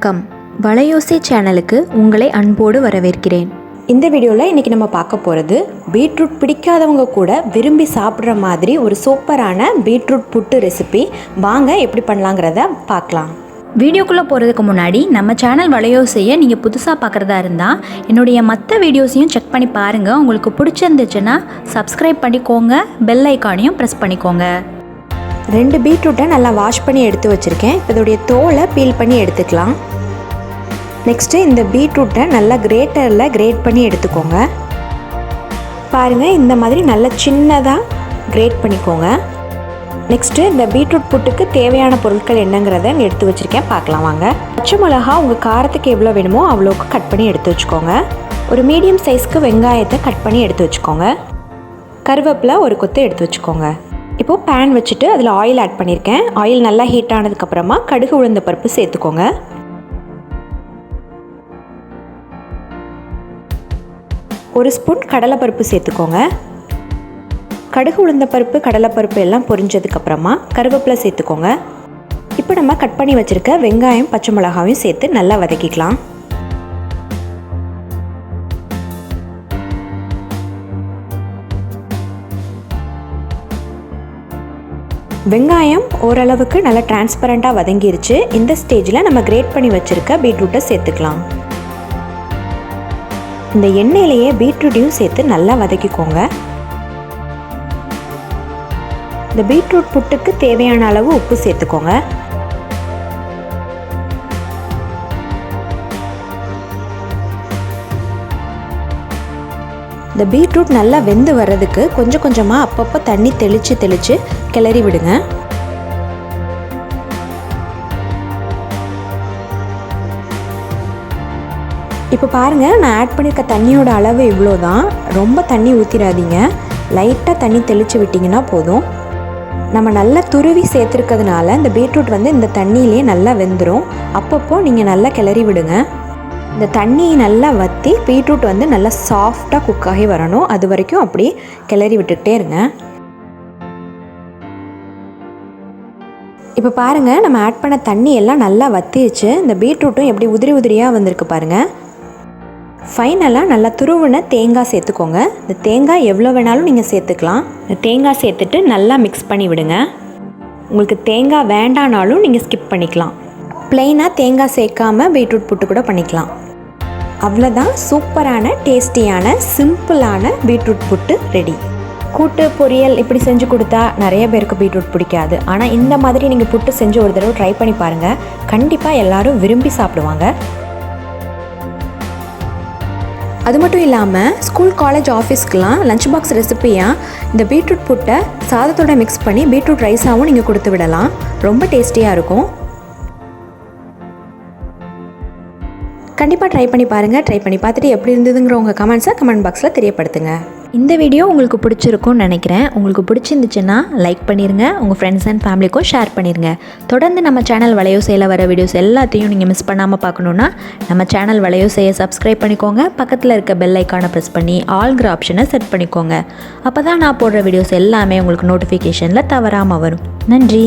வணக்கம், வலையோசை சேனலுக்கு உங்களை அன்போடு வரவேற்கிறேன். இந்த வீடியோவில் இன்றைக்கி நம்ம பார்க்க போகிறது பீட்ரூட் பிடிக்காதவங்க கூட விரும்பி சாப்பிட்ற மாதிரி ஒரு சூப்பரான பீட்ரூட் புட்டு ரெசிபி. வாங்க எப்படி பண்ணலாங்கிறத பார்க்கலாம். வீடியோக்குள்ளே போகிறதுக்கு முன்னாடி நம்ம சேனல் வலையோசையை நீங்கள் புதுசாக பார்க்குறதா இருந்தால் என்னுடைய மற்ற வீடியோஸையும் செக் பண்ணி பாருங்கள். உங்களுக்கு பிடிச்சிருந்துச்சுன்னா சப்ஸ்கிரைப் பண்ணிக்கோங்க, பெல் ஐக்கானையும் ப்ரெஸ் பண்ணிக்கோங்க. 2 பீட்ரூட்டை நல்லா வாஷ் பண்ணி எடுத்து வச்சுருக்கேன். இப்போ இதோடைய தோலை பீல் பண்ணி எடுத்துக்கலாம். நெக்ஸ்ட்டு இந்த பீட்ரூட்டை நல்லா கிரேட்டரில் கிரேட் பண்ணி எடுத்துக்கோங்க. பாருங்கள், இந்த மாதிரி நல்லா சின்னதாக கிரேட் பண்ணிக்கோங்க. நெக்ஸ்ட்டு இந்த பீட்ரூட் புட்டுக்கு தேவையான பொருட்கள் என்னங்கிறத எடுத்து வச்சுருக்கேன், பார்க்கலாம் வாங்க. பச்சை மிளகா உங்கள் காரத்துக்கு எவ்வளோ வேணுமோ அவ்வளோக்கு கட் பண்ணி எடுத்து வச்சுக்கோங்க. ஒரு மீடியம் சைஸ்க்கு வெங்காயத்தை கட் பண்ணி எடுத்து வச்சுக்கோங்க. கருவேப்பிலை ஒரு கொத்து எடுத்து வச்சுக்கோங்க. இப்போது பேன் வச்சுட்டு அதில் ஆயில் ஆட் பண்ணியிருக்கேன். ஆயில் நல்லா ஹீட் ஆனதுக்கப்புறமா கடுகு உளுந்த பருப்பு சேர்த்துக்கோங்க. ஒரு ஸ்பூன் கடலைப்பருப்பு சேர்த்துக்கோங்க. கடுகு உளுந்த பருப்பு கடலைப்பருப்பு எல்லாம் பொரிஞ்சதுக்கப்புறமா கருவேப்பிலை சேர்த்துக்கோங்க. இப்போ நம்ம கட் பண்ணி வச்சுருக்க வெங்காயம் பச்சை மிளகாவையும் சேர்த்து நல்லா வதக்கிக்கலாம். வெங்காயம் ஓரளவுக்கு நல்லா டிரான்ஸ்பரண்ட்டாக வதங்கிருச்சு. இந்த ஸ்டேஜில் நம்ம கிரேட் பண்ணி வச்சுருக்க பீட்ரூட்டை சேர்த்துக்கலாம். இந்த எண்ணெயிலேயே பீட்ரூட்டையும் சேர்த்து நல்லா வதக்கிக்கோங்க. இந்த பீட்ரூட் புட்டுக்கு தேவையான அளவு உப்பு சேர்த்துக்கோங்க. இந்த பீட்ரூட் நல்லா வெந்து வர்றதுக்கு கொஞ்சம் கொஞ்சமாக அப்பப்போ தண்ணி தெளித்து கிளறி விடுங்க. இப்போ பாருங்கள், நான் ஆட் பண்ணியிருக்க தண்ணியோட அளவு இவ்வளோ தான். ரொம்ப தண்ணி ஊற்றிடாதீங்க, லைட்டாக தண்ணி தெளித்து விட்டிங்கன்னா போதும். நம்ம நல்லா துருவி சேர்த்துருக்கிறதுனால இந்த பீட்ரூட் இந்த தண்ணியிலே நல்லா வெந்துடும். அப்பப்போ நீங்கள் நல்லா கிளறி விடுங்க. இந்த தண்ணியை நல்லா வற்றி பீட்ரூட் நல்லா சாஃப்டாக குக் ஆகி வரணும். அது வரைக்கும் அப்படியே கிளறி விட்டுக்கிட்டே இருங்க. இப்போ பாருங்கள், நம்ம ஆட் பண்ண தண்ணி எல்லாம் நல்லா வற்றிச்சு. இந்த பீட்ரூட்டும் எப்படி உதிரி உதிரியாக வந்திருக்கு பாருங்கள். ஃபைனலாக நல்லா துருவின தேங்காய் சேர்த்துக்கோங்க. இந்த தேங்காய் எவ்வளோ வேணாலும் நீங்கள் சேர்த்துக்கலாம். இந்த தேங்காய் சேர்த்துட்டு நல்லா மிக்ஸ் பண்ணி விடுங்க. உங்களுக்கு தேங்காய் வேண்டானாலும் நீங்கள் ஸ்கிப் பண்ணிக்கலாம். ப்ளெயினாக தேங்காய் சேர்க்காம பீட்ரூட் புட்டு கூட பண்ணிக்கலாம். அவ்வளோதான், சூப்பரான டேஸ்டியான சிம்பிளான பீட்ரூட் புட்டு ரெடி. கூட்டு பொரியல் இப்படி செஞ்சு கொடுத்தா நிறைய பேருக்கு பீட்ரூட் பிடிக்காது. ஆனால் இந்த மாதிரி நீங்கள் புட்டு செஞ்சு ஒரு தடவை ட்ரை பண்ணி பாருங்கள். கண்டிப்பாக எல்லோரும் விரும்பி சாப்பிடுவாங்க. அது மட்டும் இல்லாமல் ஸ்கூல் காலேஜ் ஆஃபீஸ்க்கெலாம் லஞ்ச் பாக்ஸ் ரெசிப்பியாக இந்த பீட்ரூட் புட்டை சாதத்தோடு மிக்ஸ் பண்ணி பீட்ரூட் ரைஸாகவும் நீங்கள் கொடுத்து விடலாம். ரொம்ப டேஸ்டியாக இருக்கும். கண்டிப்பாக ட்ரை பண்ணி பாருங்கள். ட்ரை பண்ணி பார்த்துட்டு எப்படி இருந்ததுங்கிற உங்கள் கமெண்ட்ஸை கமெண்ட் பாக்ஸில் தெரியப்படுத்துங்க. இந்த வீடியோ உங்களுக்கு பிடிச்சிருக்கும்னு நினைக்கிறேன். உங்களுக்கு பிடிச்சிருந்துச்சுன்னா லைக் பண்ணிடுங்க, உங்கள் ஃப்ரெண்ட்ஸ் அண்ட் ஃபேமிலிக்கும் ஷேர் பண்ணிடுங்க. தொடர்ந்து நம்ம சேனல் வலையோசையில் வர வீடியோஸ் எல்லாத்தையும் நீங்கள் மிஸ் பண்ணாமல் பார்க்கணுன்னா நம்ம சேனல் வலையோசையை சப்ஸ்கிரைப் பண்ணிக்கோங்க. பக்கத்தில் இருக்க பெல் ஐக்கானை ப்ரெஸ் பண்ணி ஆல்ங்கிற ஆப்ஷனை செட் பண்ணிக்கோங்க. அப்போ தான் நான் போடுற வீடியோஸ் எல்லாமே உங்களுக்கு நோட்டிஃபிகேஷனில் தவறாமல் வரும். நன்றி.